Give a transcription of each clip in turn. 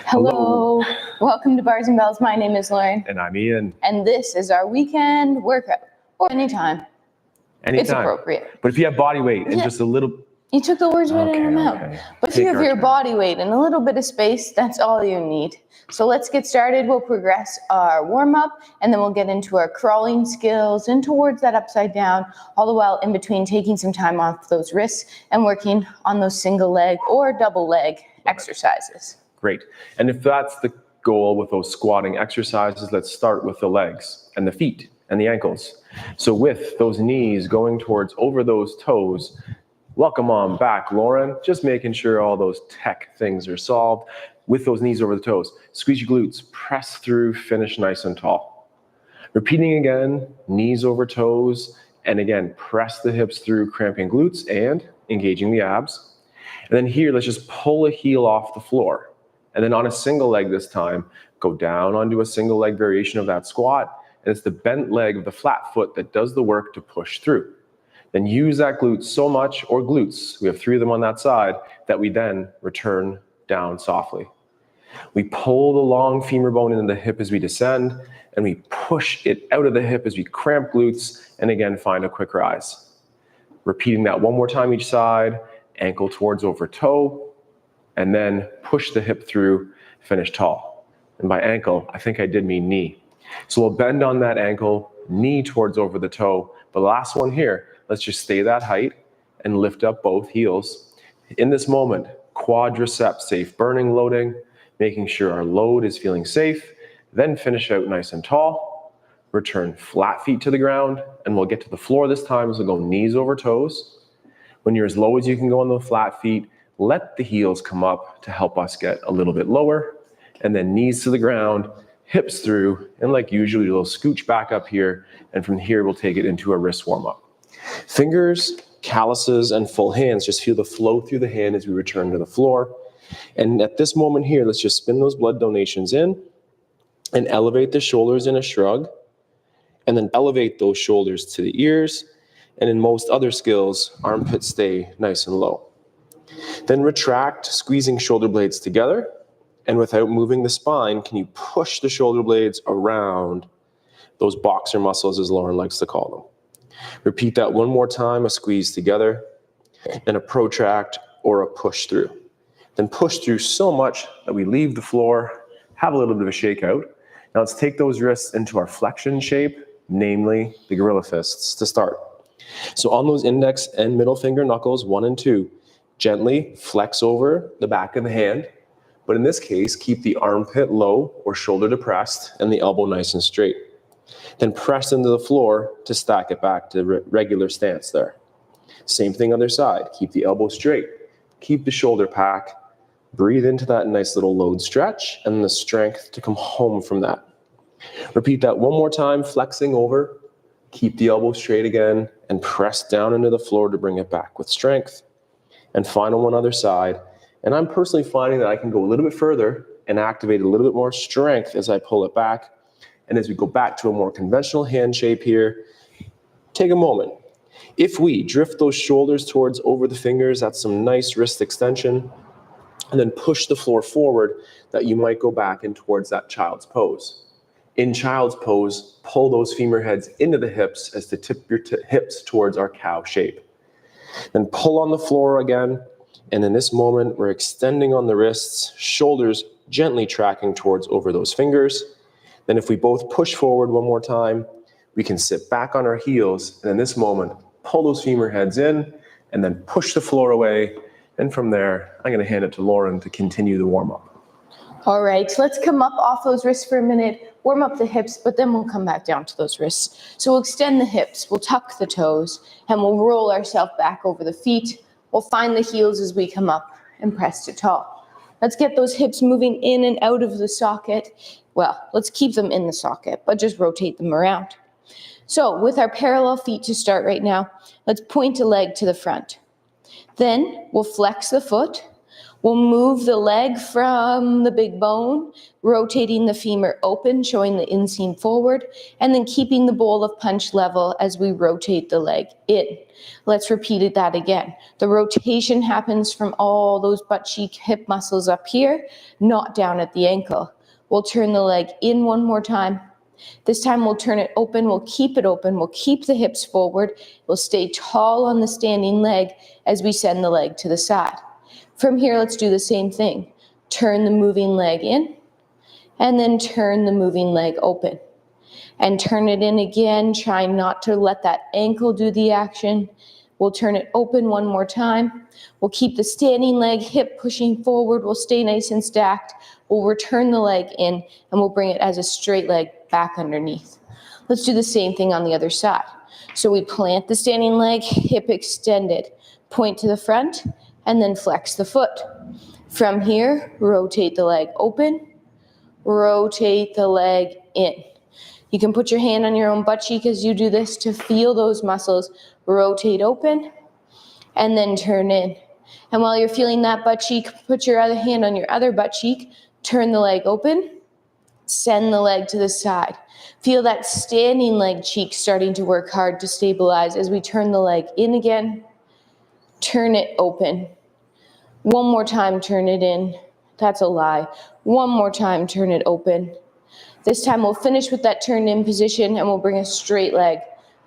Hello. Welcome to Bars and Bells. My name is Lauren. And I'm Ian. And this is our weekend workout. Or anytime. It's appropriate. But if you have body weight and just a little... You took the words right out of your mouth. But if you have your body weight and a little bit of space, that's all you need. So let's get started. We'll progress our warm-up, and then we'll get into our crawling skills and towards that upside down, all the while in between taking some time off those wrists and working on those single leg or double leg exercises. Great. And if that's the goal with those squatting exercises, let's start with the legs and the feet and the ankles. So with those knees going towards over those toes, welcome on back, Lauren. Just making sure all those tech things are solved. With those knees over the toes, squeeze your glutes, press through, finish nice and tall. Repeating again, knees over toes, and again, press the hips through, cramping glutes and engaging the abs. And then here, let's just pull a heel off the floor. And then on a single leg this time, go down onto a single leg variation of that squat. And it's the bent leg of the flat foot that does the work to push through. Then use that glute so much, or glutes, we have 3 of them on that side, that we then return down softly. We pull the long femur bone into the hip as we descend, and we push it out of the hip as we cramp glutes, and again, find a quick rise. Repeating that one more time each side, ankle towards over toe, and then push the hip through, finish tall. And by ankle, I think I did mean knee. So we'll bend on that ankle, knee towards over the toe. But the last one here, let's just stay that height and lift up both heels. In this moment, quadriceps safe burning, loading, making sure our load is feeling safe, then finish out nice and tall, return flat feet to the ground, and we'll get to the floor this time, so go knees over toes. When you're as low as you can go on the flat feet, let the heels come up to help us get a little bit lower, and then knees to the ground, hips through, and like usual, we'll scooch back up here, and from here, we'll take it into a wrist warm-up. Fingers, calluses, and full hands, just feel the flow through the hand as we return to the floor. And at this moment here, let's just spin those blood donations in and elevate the shoulders in a shrug, and then elevate those shoulders to the ears. And in most other skills, armpits stay nice and low. Then retract, squeezing shoulder blades together. And without moving the spine, can you push the shoulder blades around those boxer muscles, as Lauren likes to call them. Repeat that one more time, a squeeze together, and a protract or a push through. Then push through so much that we leave the floor, have a little bit of a shakeout. Now let's take those wrists into our flexion shape, namely the gorilla fists to start. So on those index and middle finger knuckles, 1 and 2, gently flex over the back of the hand. But in this case, keep the armpit low or shoulder depressed and the elbow nice and straight. Then press into the floor to stack it back to regular stance there. Same thing other side. Keep the elbow straight. Keep the shoulder pack. Breathe into that nice little load stretch and the strength to come home from that. Repeat that one more time, flexing over. Keep the elbow straight again and press down into the floor to bring it back with strength. And final one other side. And I'm personally finding that I can go a little bit further and activate a little bit more strength as I pull it back. And as we go back to a more conventional hand shape here, take a moment. If we drift those shoulders towards over the fingers, that's some nice wrist extension. And then push the floor forward, that you might go back in towards that child's pose. In child's pose, pull those femur heads into the hips as to tip your hips towards our cow shape. Then pull on the floor again. And in this moment, we're extending on the wrists, shoulders gently tracking towards over those fingers. Then if we both push forward one more time, we can sit back on our heels. And in this moment, pull those femur heads in and then push the floor away. And from there, I'm going to hand it to Lauren to continue the warm-up. All right, let's come up off those wrists for a minute, warm up the hips, but then we'll come back down to those wrists. So we'll extend the hips, we'll tuck the toes, and we'll roll ourselves back over the feet. We'll find the heels as we come up and press to tall. Let's get those hips moving in and out of the socket. Well, let's keep them in the socket, but just rotate them around. So with our parallel feet to start right now, let's point a leg to the front. Then we'll flex the foot. We'll move the leg from the big bone, rotating the femur open, showing the inseam forward, and then keeping the bowl of punch level as we rotate the leg in. Let's repeat that again. The rotation happens from all those butt cheek hip muscles up here, not down at the ankle. We'll turn the leg in one more time. This time we'll turn it open, we'll keep it open, we'll keep the hips forward, we'll stay tall on the standing leg as we send the leg to the side. From here, let's do the same thing. Turn the moving leg in, and then turn the moving leg open. And turn it in again, try not to let that ankle do the action. We'll turn it open one more time. We'll keep the standing leg, hip pushing forward, we'll stay nice and stacked. We'll return the leg in, and we'll bring it as a straight leg back underneath. Let's do the same thing on the other side. So we plant the standing leg, hip extended, point to the front, and then flex the foot. From here, rotate the leg open, rotate the leg in. You can put your hand on your own butt cheek as you do this to feel those muscles. Rotate open, and then turn in. And while you're feeling that butt cheek, put your other hand on your other butt cheek, turn the leg open, send the leg to the side. Feel that standing leg cheek starting to work hard to stabilize as we turn the leg in again, turn it open. One more time, turn it in. That's a lie. One more time, turn it open. This time we'll finish with that turned in position and we'll bring a straight leg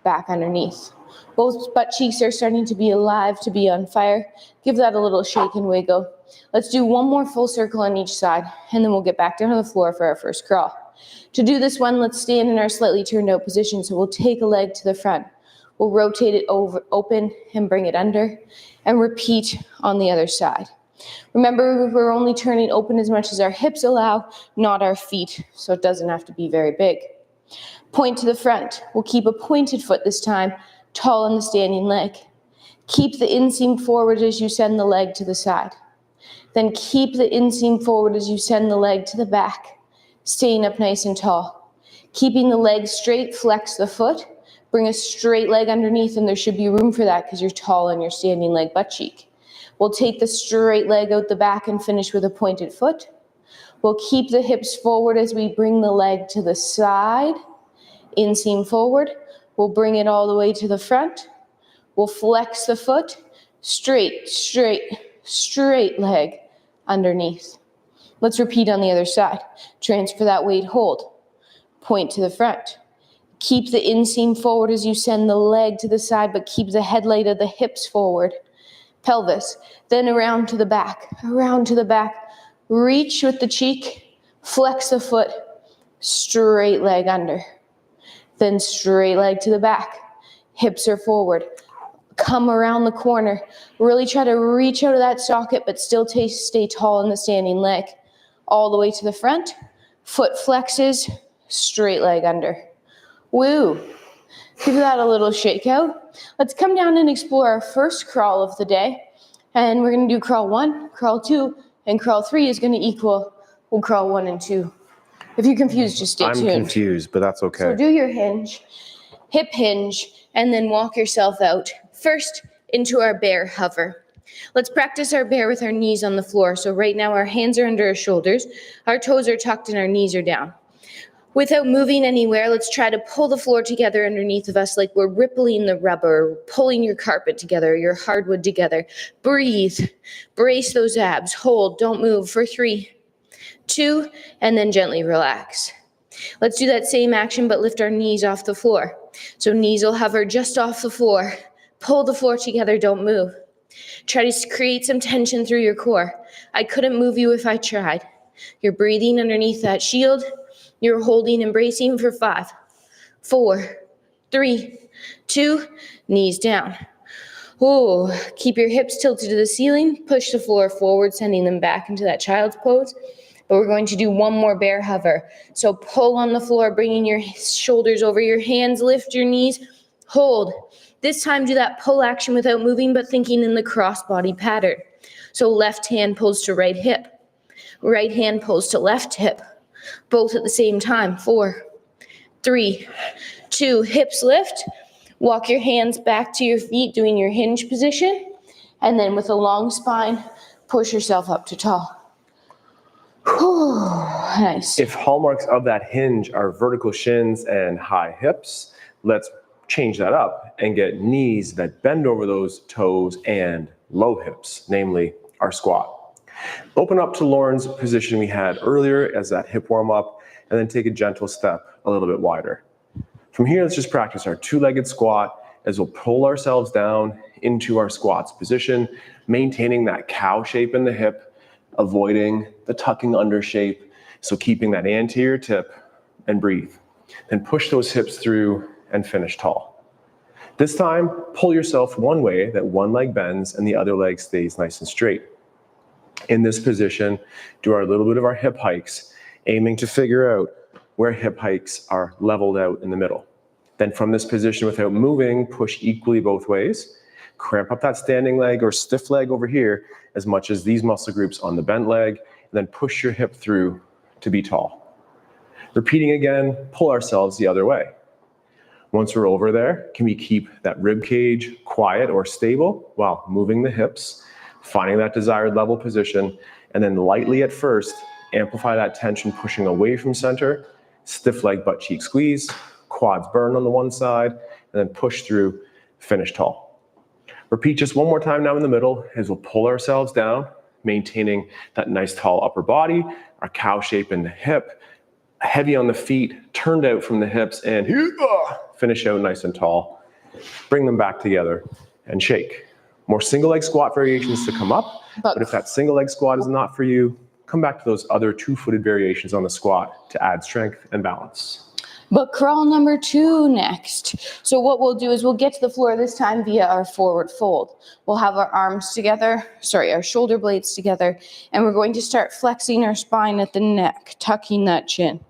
back underneath. Both butt cheeks are starting to be alive, to be on fire. Give that a little shake and wiggle. Let's do one more full circle on each side, and then we'll get back down to the floor for our first crawl. To do this one, let's stand in our slightly turned out position. So we'll take a leg to the front. We'll rotate it over, open, and bring it under, and repeat on the other side. Remember, we're only turning open as much as our hips allow, not our feet, so it doesn't have to be very big. Point to the front. We'll keep a pointed foot this time, tall on the standing leg. Keep the inseam forward as you send the leg to the side. Then keep the inseam forward as you send the leg to the back, staying up nice and tall. Keeping the leg straight, flex the foot, bring a straight leg underneath, and there should be room for that because you're tall on your standing leg butt cheek. We'll take the straight leg out the back and finish with a pointed foot. We'll keep the hips forward as we bring the leg to the side, inseam forward. We'll bring it all the way to the front. We'll flex the foot, straight, straight, straight leg underneath. Let's repeat on the other side. Transfer that weight, hold. Point to the front. Keep the inseam forward as you send the leg to the side, but keep the headlight of the hips forward. Pelvis, then around to the back, around to the back. Reach with the cheek, flex the foot, straight leg under. Then straight leg to the back. Hips are forward. Come around the corner. Really try to reach out of that socket, but still stay tall in the standing leg. All the way to the front. Foot flexes, straight leg under. Woo. Give that a little shake out. Let's come down and explore our first crawl of the day. And we're going to do crawl 1, crawl 2, and crawl 3 is going to equal crawl 1 and 2. If you're confused, just stay tuned. I'm confused, but that's okay. So do your hinge, hip hinge, and then walk yourself out. First, into our bear hover. Let's practice our bear with our knees on the floor. So right now our hands are under our shoulders, our toes are tucked, and our knees are down. Without moving anywhere, let's try to pull the floor together underneath of us like we're rippling the rubber, pulling your carpet together, your hardwood together. Breathe. Brace those abs. Hold. Don't move for 3, 2, and then gently relax. Let's do that same action, but lift our knees off the floor. So knees will hover just off the floor. Pull the floor together. Don't move. Try to create some tension through your core. I couldn't move you if I tried. You're breathing underneath that shield. You're holding and bracing for 5, 4, 3, 2, knees down. Oh, keep your hips tilted to the ceiling. Push the floor forward, sending them back into that child's pose. But we're going to do one more bear hover. So pull on the floor, bringing your shoulders over your hands, lift your knees, hold. This time do that pull action without moving, but thinking in the crossbody pattern. So left hand pulls to right hip. Right hand pulls to left hip. Both at the same time. 4, 3, 2, hips lift. Walk your hands back to your feet, doing your hinge position. And then with a long spine, push yourself up to tall. Whew, nice. If hallmarks of that hinge are vertical shins and high hips, let's change that up and get knees that bend over those toes and low hips, namely our squat. Open up to Lauren's position we had earlier as that hip warm up, and then take a gentle step a little bit wider. From here, let's just practice our two-legged squat as we'll pull ourselves down into our squats position, maintaining that cow shape in the hip, avoiding the tucking under shape. So keeping that anterior tip, and breathe. Then push those hips through and finish tall. This time, pull yourself one way that one leg bends and the other leg stays nice and straight. In this position, do our little bit of our hip hikes, aiming to figure out where hip hikes are leveled out in the middle. Then from this position, without moving, push equally both ways. Cramp up that standing leg or stiff leg over here as much as these muscle groups on the bent leg, and then push your hip through to be tall. Repeating again, pull ourselves the other way. Once we're over there, can we keep that rib cage quiet or stable while moving the hips, finding that desired level position, and then lightly at first, amplify that tension, pushing away from center, stiff leg butt cheek squeeze, quads burn on the one side, and then push through, finish tall. Repeat just one more time now in the middle as we'll pull ourselves down, maintaining that nice tall upper body, our cow shape in the hip, heavy on the feet, turned out from the hips, and finish out nice and tall. Bring them back together and shake. More single leg squat variations to come up, but if that single leg squat is not for you, come back to those other two-footed variations on the squat to add strength and balance. But crawl number 2 next. So what we'll do is we'll get to the floor this time via our forward fold. We'll have our arms together, our shoulder blades together, and we're going to start flexing our spine at the neck, tucking that chin.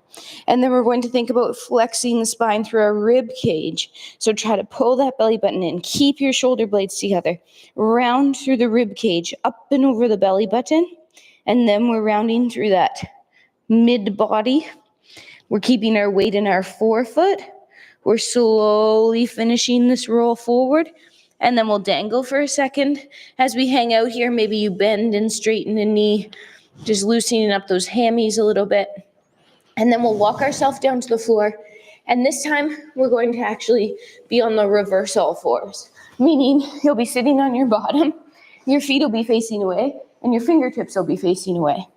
And then we're going to think about flexing the spine through our rib cage. So try to pull that belly button in, keep your shoulder blades together, round through the rib cage, up and over the belly button, and then we're rounding through that mid-body. We're keeping our weight in our forefoot. We're slowly finishing this roll forward, and then we'll dangle for a second. As we hang out here, maybe you bend and straighten a knee, just loosening up those hammies a little bit. And then we'll walk ourselves down to the floor, and this time we're going to actually be on the reverse all fours, meaning you'll be sitting on your bottom, your feet will be facing away, and your fingertips will be facing away.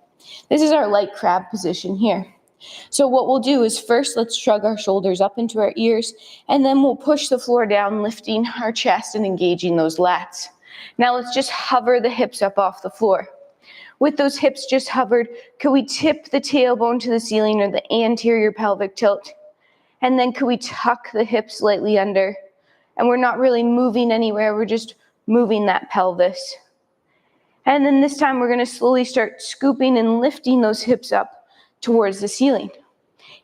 This is our light crab position here. So what we'll do is first, let's shrug our shoulders up into our ears, and then we'll push the floor down, lifting our chest and engaging those lats. Now let's just hover the hips up off the floor. With those hips just hovered, could we tip the tailbone to the ceiling or the anterior pelvic tilt? And then could we tuck the hips slightly under? And we're not really moving anywhere, we're just moving that pelvis. And then this time we're gonna slowly start scooping and lifting those hips up towards the ceiling.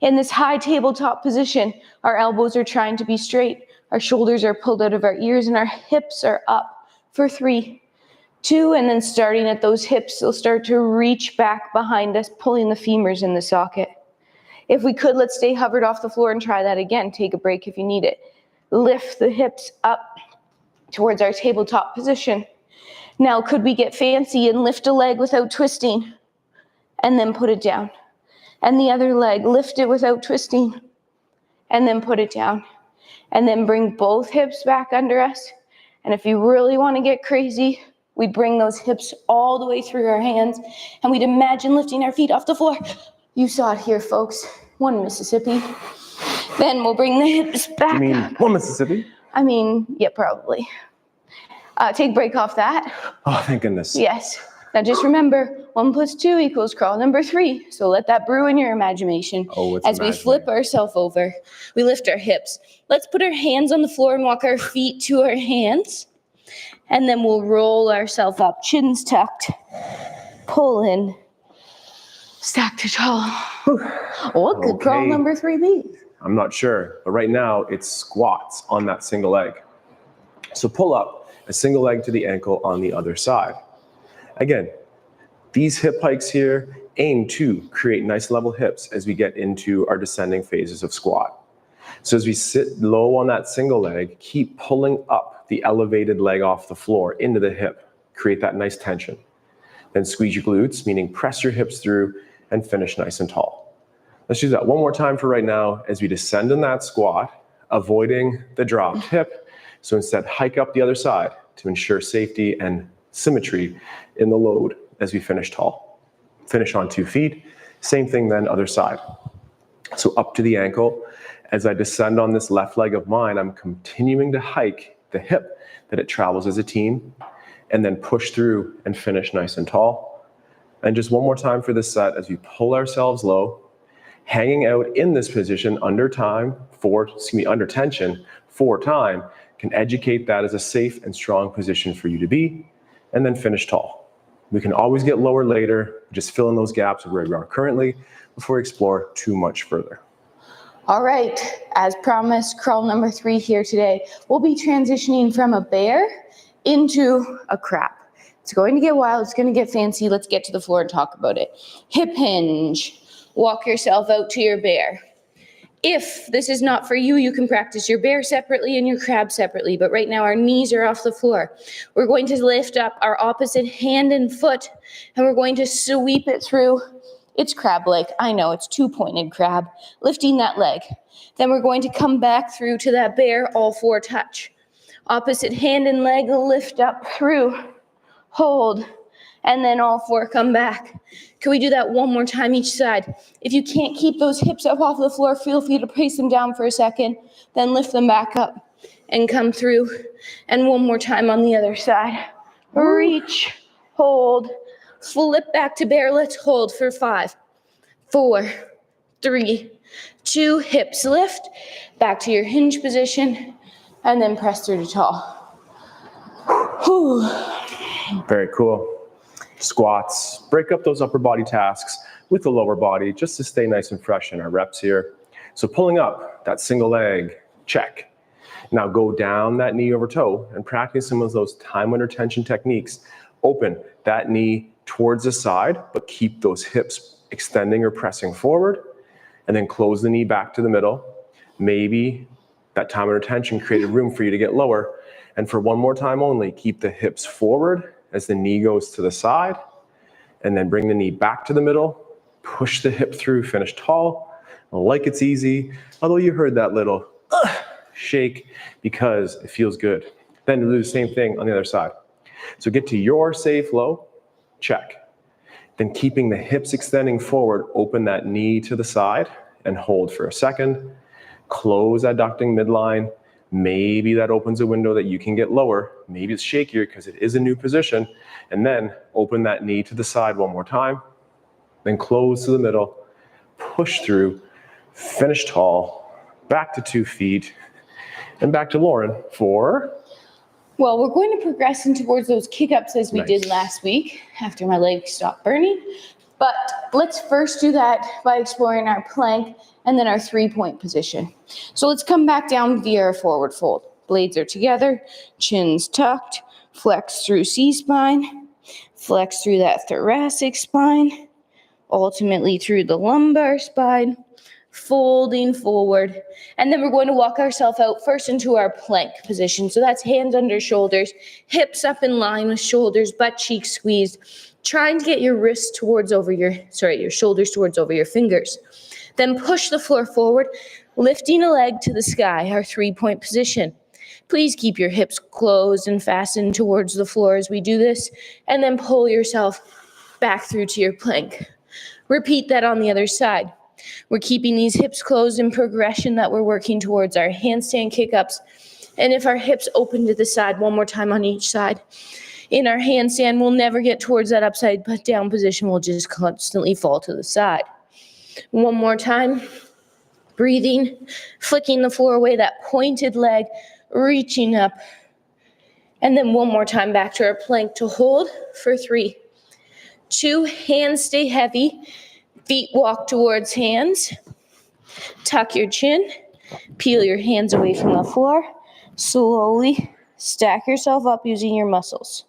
In this high tabletop position, our elbows are trying to be straight, our shoulders are pulled out of our ears, and our hips are up for 3, 2, and then starting at those hips, they'll start to reach back behind us, pulling the femurs in the socket. If we could, let's stay hovered off the floor and try that again. Take a break if you need it. Lift the hips up towards our tabletop position. Now, could we get fancy and lift a leg without twisting? And then put it down. And the other leg, lift it without twisting, and then put it down. And then bring both hips back under us. And if you really want to get crazy, we bring those hips all the way through our hands, and we'd imagine lifting our feet off the floor. You saw it here, folks. 1 Mississippi. Then we'll bring the hips back. You mean 1 Mississippi? Yeah, probably. Take a break off that. Oh, thank goodness. Yes. Now just remember, 1 + 2 = crawl number 3. So let that brew in your imagination. As we flip ourselves over, we lift our hips. Let's put our hands on the floor and walk our feet to our hands. And then we'll roll ourselves up, chins tucked, pull in, stack to tall. What could crawl number 3 be? I'm not sure, but right now it's squats on that single leg. So pull up a single leg to the ankle on the other side. Again, these hip hikes here aim to create nice level hips as we get into our descending phases of squat. So as we sit low on that single leg, keep pulling up the elevated leg off the floor into the hip. Create that nice tension. Then squeeze your glutes, meaning press your hips through and finish nice and tall. Let's do that one more time for right now as we descend in that squat, avoiding the dropped hip. So instead, hike up the other side to ensure safety and symmetry in the load as we finish tall. Finish on 2 feet. Same thing then, other side. So up to the ankle. As I descend on this left leg of mine, I'm continuing to hike the hip that it travels as a team, and then push through and finish nice and tall. And just one more time for this set as we pull ourselves low, hanging out in this position under tension for time, can educate that as a safe and strong position for you to be, and then finish tall. We can always get lower later, just fill in those gaps of where we are currently before we explore too much further. All right, as promised, crawl number 3 here today. We'll be transitioning from a bear into a crab. It's going to get wild, it's going to get fancy. Let's get to the floor and talk about it. Hip hinge. Walk yourself out to your bear. If this is not for you, you can practice your bear separately and your crab separately. But right now our knees are off the floor. We're going to lift up our opposite hand and foot, and we're going to sweep it through. It's crab leg. I know, it's 2-pointed crab. Lifting that leg. Then we're going to come back through to that bear, all 4 touch. Opposite hand and leg, lift up through. Hold. And then all 4 come back. Can we do that one more time each side? If you can't keep those hips up off the floor, feel free to place them down for a second. Then lift them back up and come through. And one more time on the other side. Reach. Hold. Flip back to bear. Let's hold for 5, 4, 3, 2. Hips lift. Back to your hinge position. And then press through to tall. Whew. Very cool. Squats. Break up those upper body tasks with the lower body just to stay nice and fresh in our reps here. So pulling up that single leg, check. Now go down that knee over toe and practice some of those time under tension techniques. Open that knee towards the side, but keep those hips extending or pressing forward, and then close the knee back to the middle. Maybe that time under tension created room for you to get lower. And for one more time only, keep the hips forward as the knee goes to the side, and then bring the knee back to the middle, push the hip through, finish tall, like it's easy, although you heard that little shake because it feels good. Then do the same thing on the other side. So get to your safe low, check. Then keeping the hips extending forward, open that knee to the side and hold for a second. Close that adducting midline. Maybe that opens a window that you can get lower. Maybe it's shakier because it is a new position. And then open that knee to the side one more time. Then close to the middle. Push through. Finish tall. Back to 2 feet. And back to Lauren for... Well, we're going to progress in towards those kick-ups as we did last week after my legs stopped burning. But let's first do that by exploring our plank and then our 3-point position. So let's come back down via our forward fold. Blades are together, chin's tucked, flex through C-spine, flex through that thoracic spine, ultimately through the lumbar spine, folding forward. And then we're going to walk ourselves out first into our plank position. So that's hands under shoulders, hips up in line with shoulders, butt cheeks squeezed, trying to get your wrists towards your shoulders towards over your fingers. Then push the floor forward, lifting a leg to the sky, our 3-point position. Please keep your hips closed and fastened towards the floor as we do this, and then pull yourself back through to your plank. Repeat that on the other side. We're keeping these hips closed in progression that we're working towards our handstand kick-ups. And if our hips open to the side, one more time on each side. In our handstand, we'll never get towards that upside down position. We'll just constantly fall to the side. One more time. Breathing, flicking the floor away, that pointed leg, reaching up. And then one more time back to our plank to hold for 3, 2, hands stay heavy, feet walk towards hands. Tuck your chin, peel your hands away from the floor. Slowly stack yourself up using your muscles.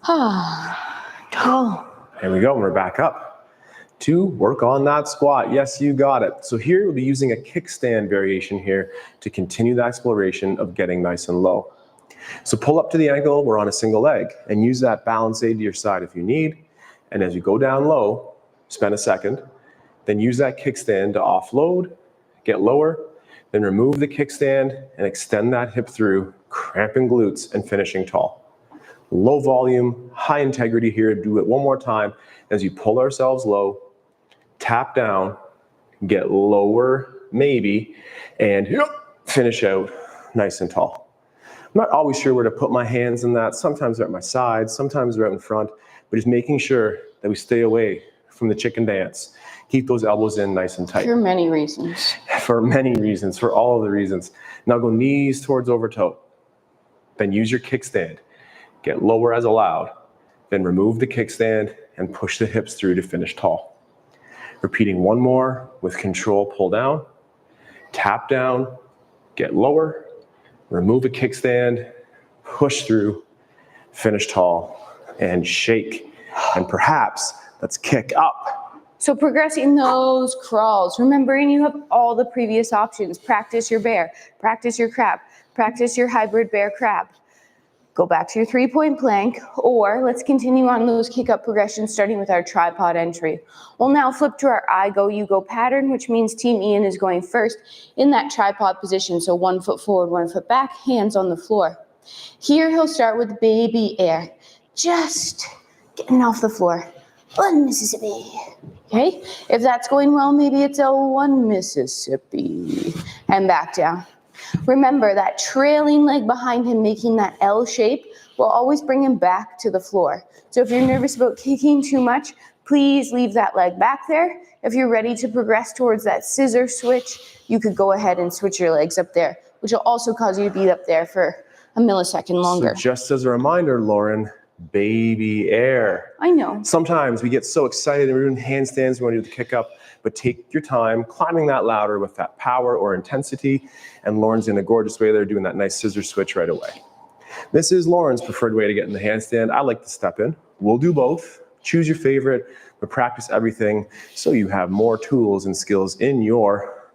Tall. Here we go, we're back up to work on that squat. Yes, you got it. So here we'll be using a kickstand variation here to continue the exploration of getting nice and low. So pull up to the ankle, we're on a single leg, and use that balance aid to your side if you need. And as you go down low, spend a second, then use that kickstand to offload, get lower, then remove the kickstand and extend that hip through, cramping glutes and finishing tall. Low volume, high integrity here. Do it one more time as you pull ourselves low, tap down, get lower maybe, and finish out nice and tall. I'm not always sure where to put my hands in that. Sometimes they're at my side, sometimes they're out in front, but just making sure that we stay away from the chicken dance. Keep those elbows in nice and tight. For many reasons. For many reasons, for all of the reasons. Now go knees towards over toe. Then use your kickstand. Get lower as allowed. Then remove the kickstand and push the hips through to finish tall. Repeating one more with control, pull down, tap down, get lower, remove a kickstand, push through, finish tall, and shake. And perhaps let's kick up. So progressing those crawls, remembering you have all the previous options. Practice your bear, practice your crab, practice your hybrid bear crab. Go back to your 3-point plank, or let's continue on those kick up progressions starting with our tripod entry. We'll now flip to our I go, you go pattern, which means Team Ian is going first in that tripod position. So 1 foot forward, 1 foot back, hands on the floor. Here he'll start with baby air, just getting off the floor. 1 Mississippi. Okay, if that's going well, maybe it's a 1 Mississippi. And back down. Remember that trailing leg behind him making that L shape will always bring him back to the floor. So if you're nervous about kicking too much, please leave that leg back there. If you're ready to progress towards that scissor switch, you could go ahead and switch your legs up there, which will also cause you to be up there for a millisecond longer. So just as a reminder, Lauren, baby air. I know. Sometimes we get so excited and we're doing handstands, we want to do the kick up, but take your time climbing that ladder with that power or intensity. And Lauren's in a gorgeous way there doing that nice scissor switch right away. This is Lauren's preferred way to get in the handstand. I like to step in. We'll do both. Choose your favorite, but practice everything so you have more tools and skills in your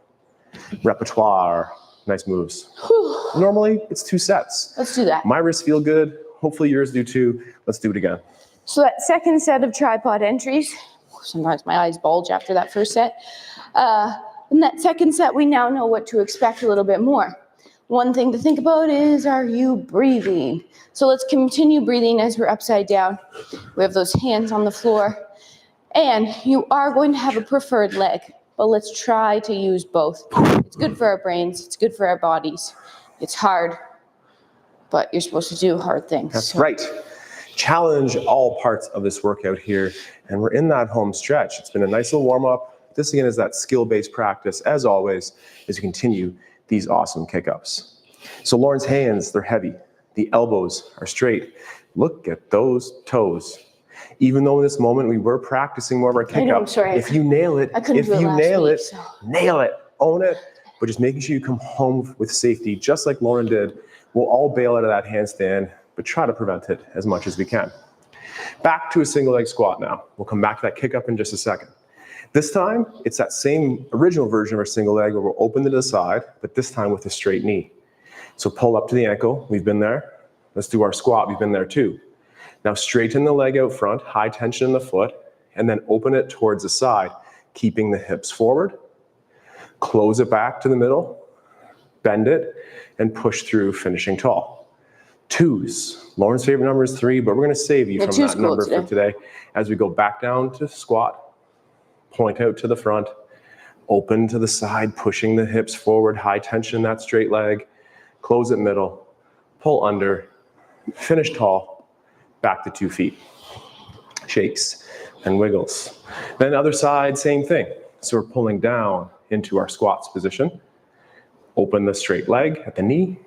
repertoire. Nice moves. Whew. Normally, it's 2 sets. Let's do that. My wrists feel good. Hopefully yours do too. Let's do it again. So that second set of tripod entries, sometimes my eyes bulge after that first set. In that second set, we now know what to expect a little bit more. One thing to think about is, are you breathing? So let's continue breathing as we're upside down. We have those hands on the floor. And you are going to have a preferred leg, but let's try to use both. It's good for our brains. It's good for our bodies. It's hard, but you're supposed to do hard things. That's right. Challenge all parts of this workout here, and we're in that home stretch. It's been a nice little warm-up. This again is that skill-based practice, as always, as you continue these awesome kick-ups. So Lauren's hands, they're heavy. The elbows are straight. Look at those toes. Even though in this moment we were practicing more of our kick-up, if you nail it, nail it, own it, but just making sure you come home with safety, just like Lauren did. We'll all bail out of that handstand, but try to prevent it as much as we can. Back to a single leg squat now. We'll come back to that kick up in just a second. This time, it's that same original version of our single leg where we'll open to the side, but this time with a straight knee. So pull up to the ankle. We've been there. Let's do our squat. We've been there too. Now straighten the leg out front, high tension in the foot, and then open it towards the side, keeping the hips forward. Close it back to the middle, bend it, and push through, finishing tall. 2s. Lauren's favorite number is 3, but we're going to save you from that number for today. As we go back down to squat, point out to the front, open to the side, pushing the hips forward, high tension in that straight leg, close it middle, pull under, finish tall, back to 2 feet. Shakes and wiggles. Then other side, same thing. So we're pulling down into our squats position. Open the straight leg at the knee,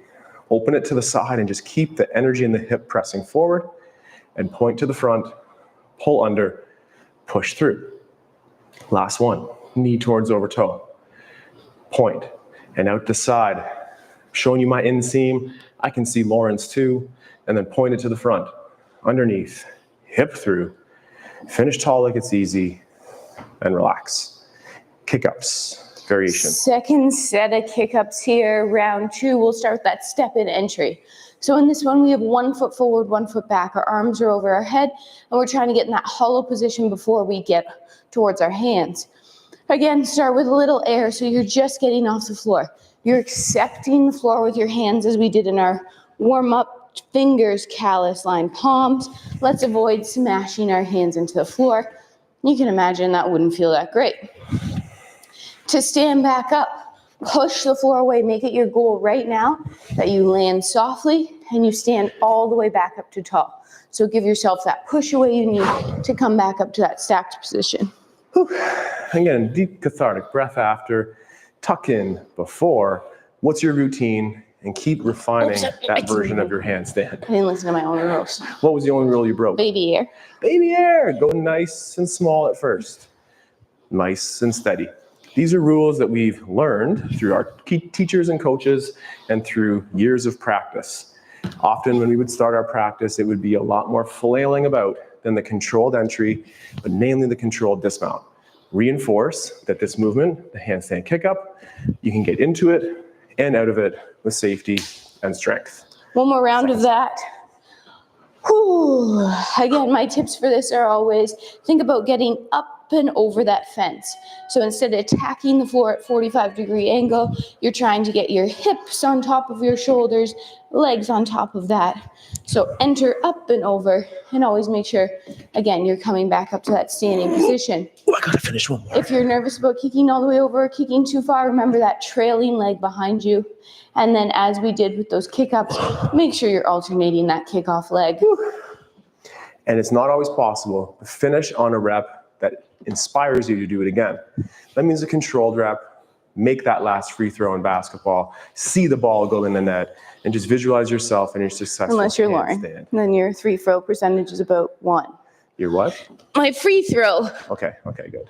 open it to the side, and just keep the energy in the hip pressing forward, and point to the front, pull under, push through. Last one, knee towards over toe. Point, and out the side. Showing you my inseam, I can see Lauren's too, and then point it to the front, underneath, hip through, finish tall like it's easy, and relax. Kick-ups. variation. Second set of kick-ups here. Round 2, we'll start with that step-in entry. So in this one, we have 1 foot forward, 1 foot back. Our arms are over our head, and we're trying to get in that hollow position before we get towards our hands. Again, start with a little air, so you're just getting off the floor. You're accepting the floor with your hands as we did in our warm-up, fingers, callus line palms. Let's avoid smashing our hands into the floor. You can imagine that wouldn't feel that great. To stand back up, push the floor away. Make it your goal right now that you land softly and you stand all the way back up to tall. So give yourself that push away you need to come back up to that stacked position. Whew. Again, deep cathartic breath after, tuck in before. What's your routine? And keep refining that version of your handstand. I didn't listen to my own rules. What was the only rule you broke? Baby air. Baby air. Go nice and small at first. Nice and steady. These are rules that we've learned through our teachers and coaches and through years of practice. Often when we would start our practice, it would be a lot more flailing about than the controlled entry, but namely the controlled dismount. Reinforce that this movement, the handstand kick-up, you can get into it and out of it with safety and strength. One more round of that. Whew. Again, my tips for this are always think about getting up and over that fence. So instead of attacking the floor at 45-degree angle, you're trying to get your hips on top of your shoulders, legs on top of that. So enter up and over, and always make sure, again, you're coming back up to that standing position. Oh, I gotta finish one more. If you're nervous about kicking all the way over or kicking too far, remember that trailing leg behind you. And then as we did with those kick-ups, make sure you're alternating that kick-off leg. And it's not always possible to finish on a rep that inspires you to do it again. That means a controlled rep, make that last free throw in basketball, see the ball go in the net, and just visualize yourself and your successful Unless you're handstand. Lauren. Then your free throw percentage is about 1. Your what? My free throw. Okay, good.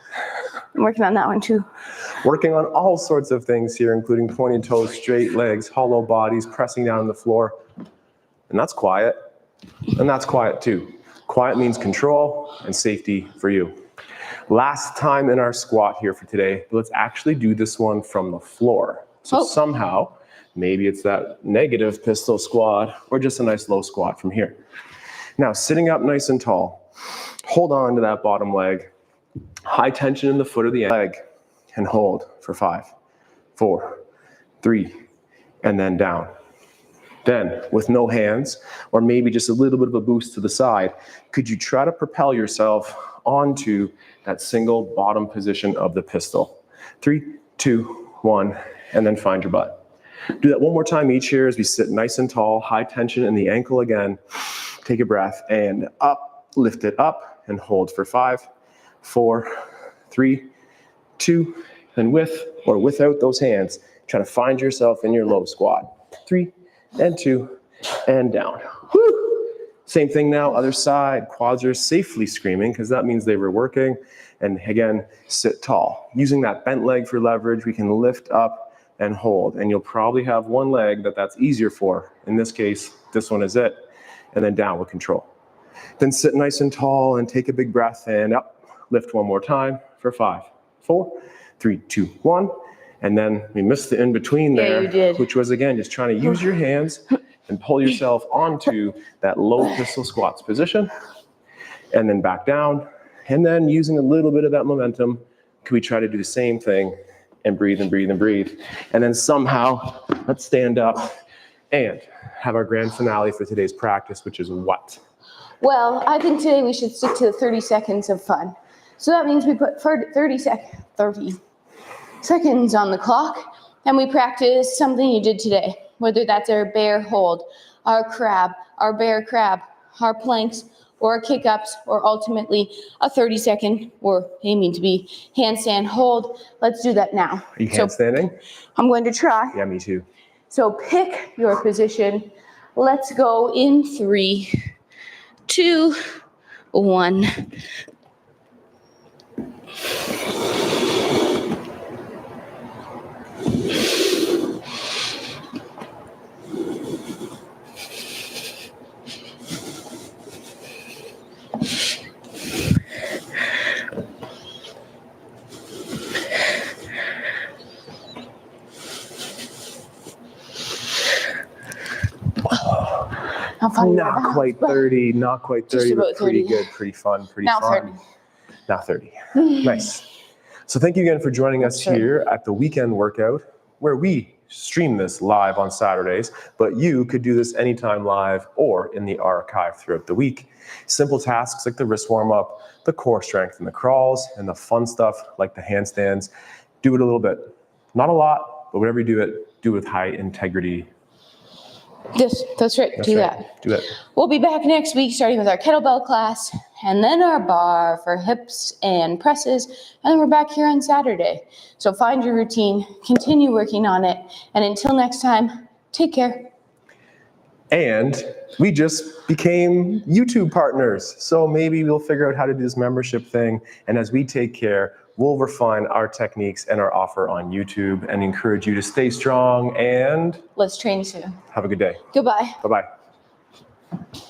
I'm working on that one too. Working on all sorts of things here, including pointed toes, straight legs, hollow bodies, pressing down on the floor. And that's quiet. And that's quiet too. Quiet means control and safety for you. Last time in our squat here for today, but let's actually do this one from the floor. So somehow, maybe it's that negative pistol squat or just a nice low squat from here. Now, sitting up nice and tall, hold on to that bottom leg, high tension in the foot of the leg, and hold for 5, 4, 3, and then down. Then, with no hands, or maybe just a little bit of a boost to the side, could you try to propel yourself onto that single bottom position of the pistol? 3, 2, 1, and then find your butt. Do that one more time each here as we sit nice and tall, high tension in the ankle again. Take a breath and up, lift it up, and hold for 5, 4, 3, 2, and with or without those hands, try to find yourself in your low squat. 3, and 2, and down. Woo! Same thing now, other side. Quads are safely screaming because that means they were working. And again, sit tall. Using that bent leg for leverage, we can lift up and hold. And you'll probably have one leg that's easier for. In this case, this one is it. And then down with control. Then sit nice and tall and take a big breath and up. Lift one more time for 5, 4, 3, 2, 1. And then we missed the in-between there, you did. Which was, again, just trying to use your hands and pull yourself onto that low pistol squats position. And then back down. And then using a little bit of that momentum, can we try to do the same thing and breathe and breathe and breathe. And then somehow, let's stand up and have our grand finale for today's practice, which is what? Well, I think today we should stick to the 30 seconds of fun. So that means we put 30 seconds on the clock, and we practice something you did today, whether that's our bear hold, our crab, our bear crab, our planks, or our kick-ups, or ultimately a 30-second, or aiming to be, handstand hold. Let's do that now. Are you handstanding? I'm going to try. Yeah, me too. So pick your position. Let's go in 3, 2, 1. body. Not quite 30, not quite 30, Just but about pretty 30. good, pretty fun, pretty Now fun. 30. Now 30. Nice. So thank you again for joining us here at the weekend workout, where we stream this live on Saturdays, but you could do this anytime live or in the archive throughout the week. Simple tasks like the wrist warm-up, the core strength and the crawls, and the fun stuff like the handstands. Do it a little bit. Not a lot, but whatever you do it with high integrity. Yes, that's right. Do that. Do that. We'll be back next week starting with our kettlebell class and then our bar for hips and presses. And then we're back here on Saturday. So find your routine, continue working on it. And until next time, take care. And we just became YouTube partners. So maybe we'll figure out how to do this membership thing. And as we take care, we'll refine our techniques and our offer on YouTube and encourage you to stay strong and Let's train soon. have a good day. Goodbye. Bye-bye.